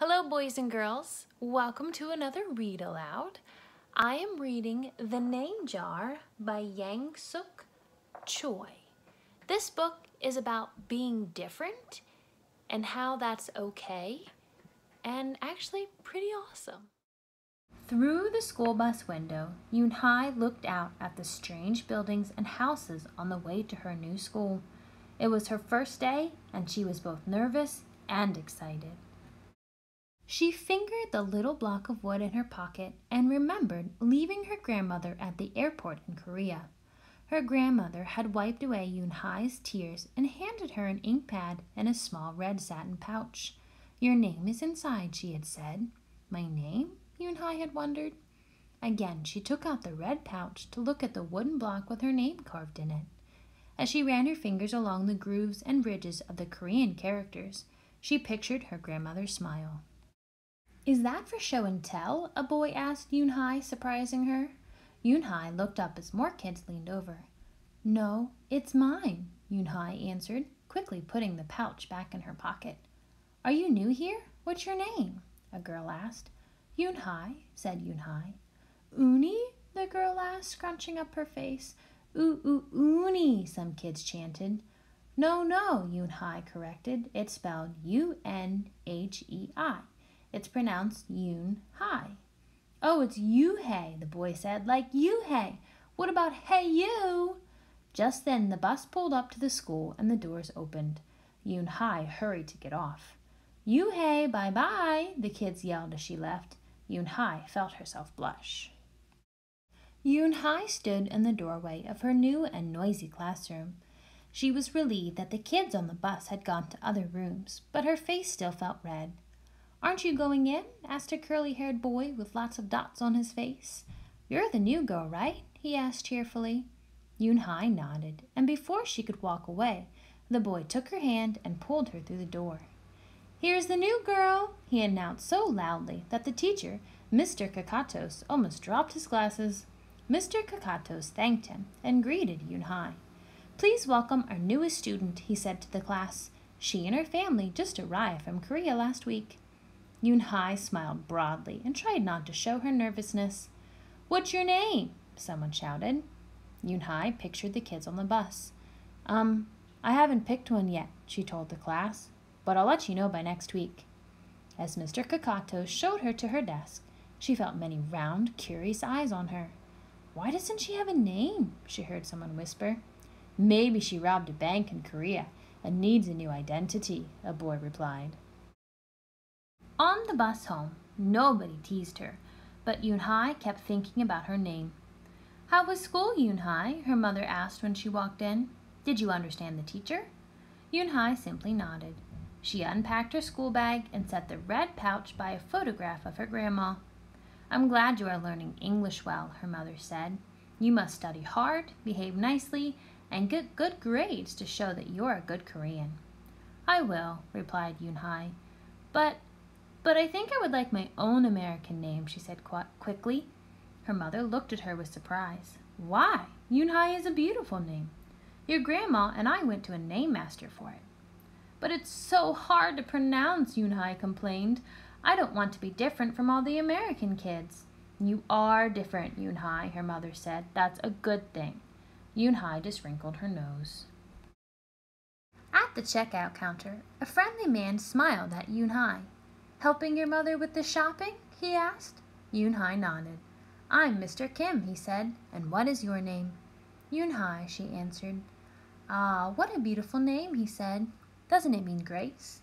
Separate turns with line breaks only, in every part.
Hello, boys and girls. Welcome to another read aloud. I am reading The Name Jar by Yang Suk Choi. This book is about being different and how that's okay and actually pretty awesome. Through the school bus window, Unhei looked out at the strange buildings and houses on the way to her new school. It was her first day, and she was both nervous and excited. She fingered the little block of wood in her pocket and remembered leaving her grandmother at the airport in Korea. Her grandmother had wiped away Unhei's tears and handed her an ink pad and a small red satin pouch. "Your name is inside," she had said. "My name?" Unhei had wondered. Again, she took out the red pouch to look at the wooden block with her name carved in it. As she ran her fingers along the grooves and ridges of the Korean characters, she pictured her grandmother's smile. "Is that for show and tell?" a boy asked Unhei, surprising her. Unhei looked up as more kids leaned over. "No, it's mine," Unhei answered, quickly putting the pouch back in her pocket. "Are you new here? What's your name?" a girl asked. "Unhei," said Unhei. "Uni?" the girl asked, scrunching up her face. Uni," some kids chanted. No, Unhei corrected. It's spelled U-N-H-E-I. It's pronounced Yoon-hai. "Oh, it's Unhei," the boy said, "like Unhei. What about hey you?" Just then the bus pulled up to the school and the doors opened. Unhei hurried to get off. "Unhei, bye-bye," the kids yelled as she left. Unhei felt herself blush. Unhei stood in the doorway of her new and noisy classroom. She was relieved that the kids on the bus had gone to other rooms, but her face still felt red. "Aren't you going in?" asked a curly-haired boy with lots of dots on his face. "You're the new girl, right?" he asked cheerfully. Unhei nodded, and before she could walk away, the boy took her hand and pulled her through the door. "Here's the new girl," he announced so loudly that the teacher, Mr. Kakatos, almost dropped his glasses. Mr. Kakatos thanked him and greeted Unhei. "Please welcome our newest student," he said to the class. "She and her family just arrived from Korea last week." Unhei smiled broadly and tried not to show her nervousness. "What's your name?" someone shouted. Unhei pictured the kids on the bus. I haven't picked one yet," she told the class, "but I'll let you know by next week." As Mr. Kakato showed her to her desk, she felt many round, curious eyes on her. "Why doesn't she have a name?" she heard someone whisper. "Maybe she robbed a bank in Korea and needs a new identity," a boy replied. On the bus home, nobody teased her, but Unhei kept thinking about her name. "How was school, Unhei?" her mother asked when she walked in. "Did you understand the teacher?" Unhei simply nodded. She unpacked her school bag and set the red pouch by a photograph of her grandma. "I'm glad you are learning English well," her mother said. "You must study hard, behave nicely, and get good grades to show that you're a good Korean." "I will," replied Unhei. But I think I would like my own American name," she said quickly. Her mother looked at her with surprise. "Why? Unhei is a beautiful name. Your grandma and I went to a name master for it." "But it's so hard to pronounce," Unhei complained. "I don't want to be different from all the American kids." "You are different, Unhei," her mother said. "That's a good thing." Unhei just wrinkled her nose. At the checkout counter, a friendly man smiled at Unhei. "Helping your mother with the shopping?" he asked. Unhei nodded. "I'm Mr. Kim," he said. "And what is your name?" "Unhei," she answered. "Ah, what a beautiful name," he said. "Doesn't it mean grace?"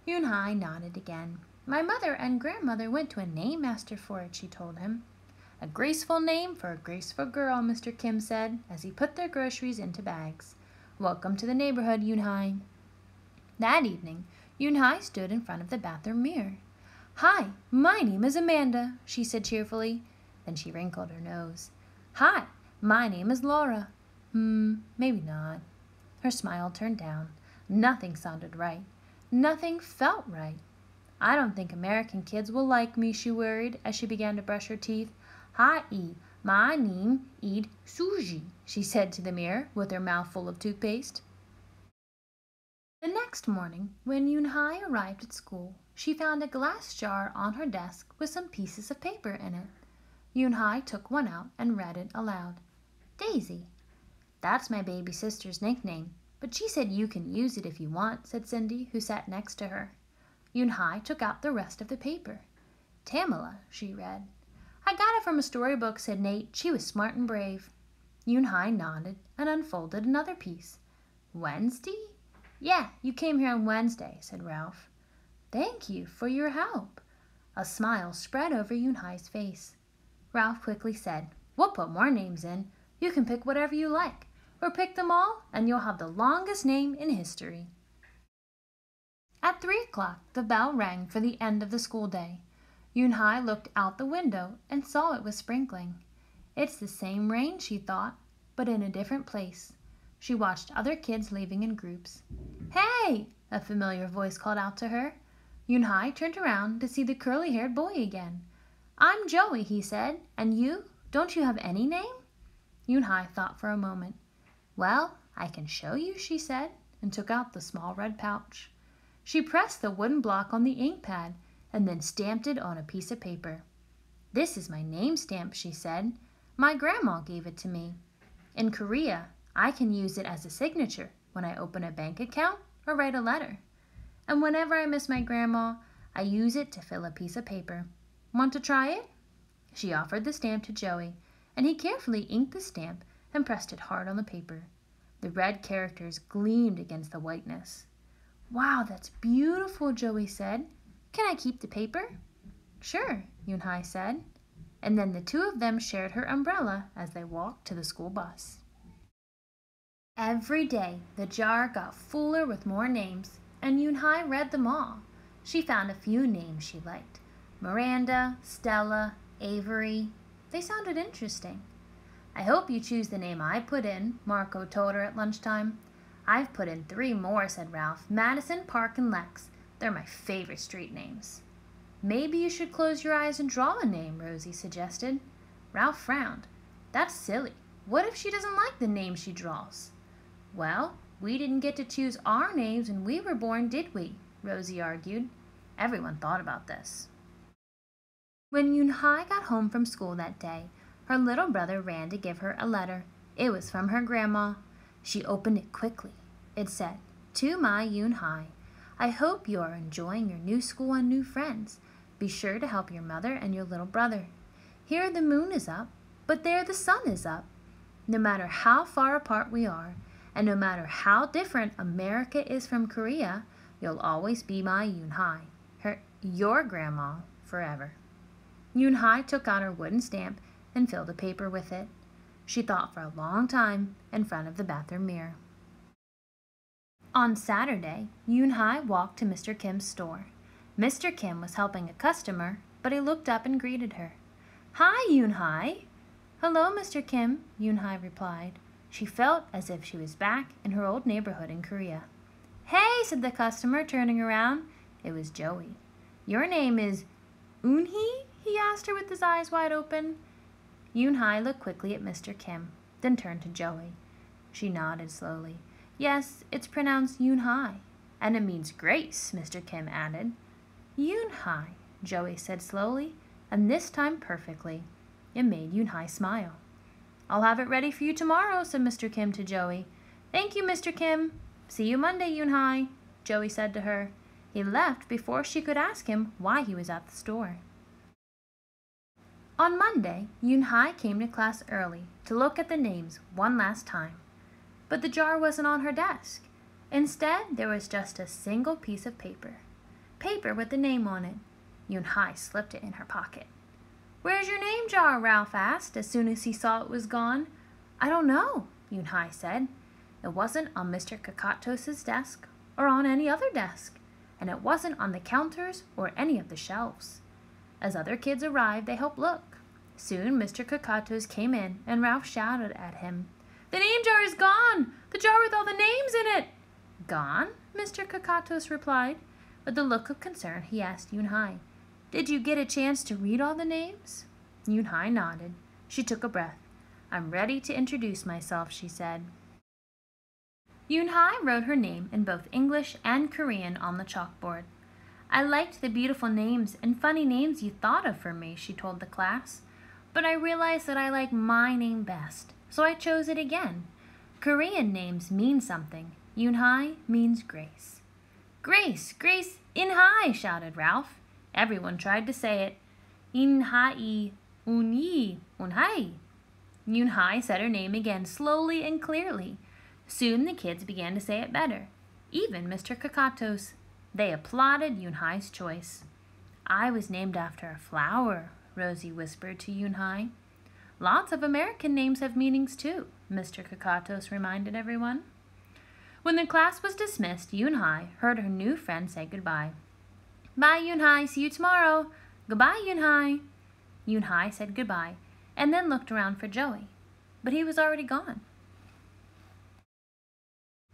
Unhei nodded again. "My mother and grandmother went to a name master for it," she told him. "A graceful name for a graceful girl," Mr. Kim said, as he put their groceries into bags. "Welcome to the neighborhood, Unhei." That evening, Unhei stood in front of the bathroom mirror. "Hi, my name is Amanda," she said cheerfully. Then she wrinkled her nose. "Hi, my name is Laura." Maybe not. Her smile turned down. Nothing sounded right. Nothing felt right. "I don't think American kids will like me," she worried as she began to brush her teeth. "Hi, my name is Suji," she said to the mirror with her mouth full of toothpaste. The next morning, when Unhei arrived at school, she found a glass jar on her desk with some pieces of paper in it. Unhei took one out and read it aloud. Daisy. That's my baby sister's nickname, but she said you can use it if you want, said Cindy, who sat next to her. Unhei took out the rest of the paper. Tamala, she read. I got it from a storybook, said Nate. She was smart and brave. Unhei nodded and unfolded another piece. Wednesday? Yeah, you came here on Wednesday, said Ralph. Thank you for your help. A smile spread over Unhei's face. Ralph quickly said, We'll put more names in. You can pick whatever you like, or pick them all, and you'll have the longest name in history. At 3 o'clock, the bell rang for the end of the school day. Unhei looked out the window and saw it was sprinkling. It's the same rain, she thought, but in a different place. She watched other kids leaving in groups. Hey! A familiar voice called out to her. Unhei turned around to see the curly-haired boy again. I'm Joey, he said. And you? Don't you have any name? Unhei thought for a moment. Well, I can show you, she said, and took out the small red pouch. She pressed the wooden block on the ink pad and then stamped it on a piece of paper. This is my name stamp, she said. My grandma gave it to me. In Korea, I can use it as a signature when I open a bank account or write a letter. And whenever I miss my grandma, I use it to fill a piece of paper. Want to try it? She offered the stamp to Joey, and he carefully inked the stamp and pressed it hard on the paper. The red characters gleamed against the whiteness. Wow, that's beautiful, Joey said. Can I keep the paper? Sure, Unhei said. And then the two of them shared her umbrella as they walked to the school bus. Every day, the jar got fuller with more names, and Unhei read them all. She found a few names she liked. Miranda, Stella, Avery. They sounded interesting. I hope you choose the name I put in, Marco told her at lunchtime. I've put in 3 more, said Ralph. Madison, Park, and Lex. They're my favorite street names. Maybe you should close your eyes and draw a name, Rosie suggested. Ralph frowned. That's silly. What if she doesn't like the name she draws? Well, we didn't get to choose our names when we were born, did we? Rosie argued. Everyone thought about this. When Unhei got home from school that day, her little brother ran to give her a letter. It was from her grandma. She opened it quickly. It said, To my Unhei, I hope you are enjoying your new school and new friends. Be sure to help your mother and your little brother. Here the moon is up, but there the sun is up. No matter how far apart we are, and no matter how different America is from Korea, you'll always be my Unhei, your grandma, forever. Unhei took out her wooden stamp and filled the paper with it. She thought for a long time in front of the bathroom mirror. On Saturday, Unhei walked to Mr. Kim's store. Mr. Kim was helping a customer, but he looked up and greeted her. Hi, Unhei. Hello, Mr. Kim, Unhei replied. She felt as if she was back in her old neighborhood in Korea. Hey, said the customer, turning around. It was Joey. Your name is Unhei? He asked her with his eyes wide open. Unhei looked quickly at Mr. Kim, then turned to Joey. She nodded slowly. Yes, it's pronounced Unhei, and it means grace, Mr. Kim added. Unhei, Joey said slowly, and this time perfectly. It made Unhei smile. I'll have it ready for you tomorrow, said Mr. Kim to Joey. Thank you, Mr. Kim. See you Monday, Unhei, Joey said to her. He left before she could ask him why he was at the store. On Monday, Unhei came to class early to look at the names one last time. But the jar wasn't on her desk. Instead, there was just a single piece of paper. Paper with the name on it. Unhei slipped it in her pocket. Where's your name jar? Ralph asked as soon as he saw it was gone. I don't know, Unhei said. It wasn't on Mr. Kakatos's desk or on any other desk, and it wasn't on the counters or any of the shelves. As other kids arrived, they helped look. Soon Mr. Kakatos came in, and Ralph shouted at him, The name jar is gone! The jar with all the names in it! Gone? Mr. Kakatos replied. With a look of concern, he asked Unhei, Did you get a chance to read all the names? Unhei nodded. She took a breath. I'm ready to introduce myself, she said. Unhei wrote her name in both English and Korean on the chalkboard. I liked the beautiful names and funny names you thought of for me, she told the class. But I realized that I like my name best, so I chose it again. Korean names mean something. Unhei means grace. Grace, Grace, Unhei, shouted Ralph. Everyone tried to say it. Unhei, Unhei. Unhei said her name again slowly and clearly. Soon the kids began to say it better. Even Mr. Kakatos. They applauded Unhei's choice. I was named after a flower, Rosie whispered to Unhei. Lots of American names have meanings too, Mr. Kakatos reminded everyone. When the class was dismissed, Unhei heard her new friend say goodbye. Bye, Unhei. See you tomorrow. Goodbye, Unhei. Unhei said goodbye and then looked around for Joey, but he was already gone.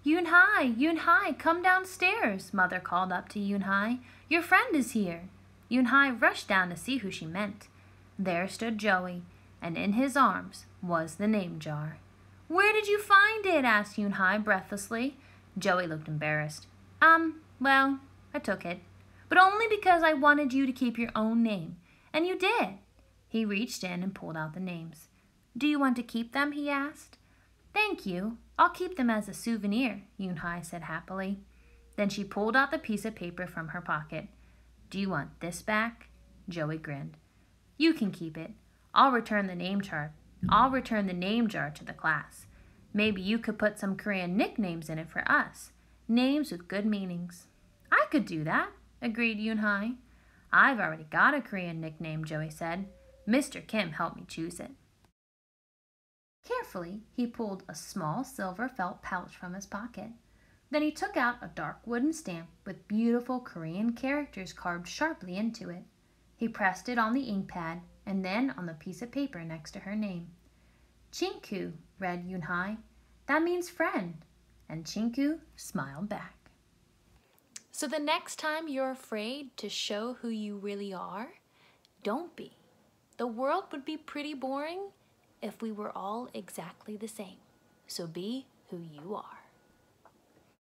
Unhei, Unhei, come downstairs, Mother called up to Unhei. Your friend is here. Unhei rushed down to see who she meant. There stood Joey, and in his arms was the name jar. Where did you find it? Asked Unhei breathlessly. Joey looked embarrassed. Well, I took it, but only because I wanted you to keep your own name, and you did. He reached in and pulled out the names. Do you want to keep them? He asked. Thank you. I'll keep them as a souvenir, Unhei said happily. Then she pulled out the piece of paper from her pocket. Do you want this back? Joey grinned. You can keep it. I'll return the name jar to the class. Maybe you could put some Korean nicknames in it for us. Names with good meanings. I could do that, agreed Unhei. I've already got a Korean nickname, Joey said. Mr. Kim helped me choose it. Carefully, he pulled a small silver felt pouch from his pocket. Then he took out a dark wooden stamp with beautiful Korean characters carved sharply into it. He pressed it on the ink pad and then on the piece of paper next to her name. Chinku, read Unhei. That means friend. And Chinku smiled back. So the next time you're afraid to show who you really are, don't be. The world would be pretty boring if we were all exactly the same. So be who you are.